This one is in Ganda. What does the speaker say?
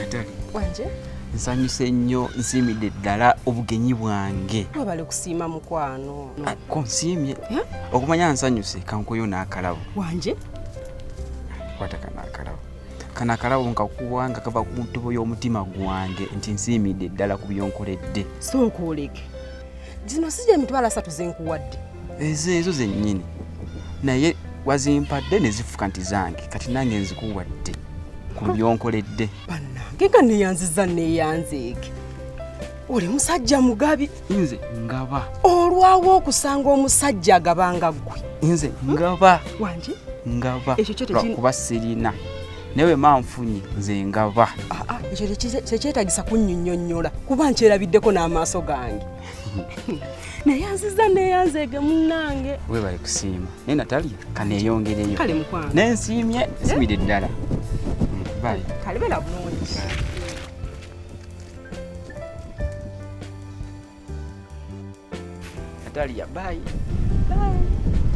Natali. Wanje? Nsanyuse nnyo nsiimidde ddala obugenyi bwange. Wabale kusiima mukwano. Ko nsiimye. Okumanya nsanyuse kankuyo n'akalabo. Wanje? Kwata kana akalabo. Kana akalabo nkakuwanga kava ku ntubo y'omutima gwange nti nsiimidde ddala ku byonkoledde. Sooka oleke. Zino si gye emitwalo 3 ze nkuwadde. Ezo zennyini. Naye wazimpadde ne zifuka nti zange kati nange nzikuwadde ku byonkoledde. Bannange nga neeyanziza neeyanzeeke. Oli musajja mugabi. Nze ngaba. Olwawo okusanga omusajja agabanga ggwe. Nze ngaba. Wanje? Ngaba. Ekyo kyo tekiri. Kuba sirina. Newe manfunye nze ngaba. Ekyo tekyetagisa kunnyonnyonnyola kuba nkyerabiddeko n'amaaso gange. Neeyanziza neeyanzeege munnange. Weebale kusiima. Naye Natalia kaneeyongereyo. Kale mukwano. Nensiimye nsiimidde ddala. Bye. Kale beera bulungi. Natalia, bye. Bye.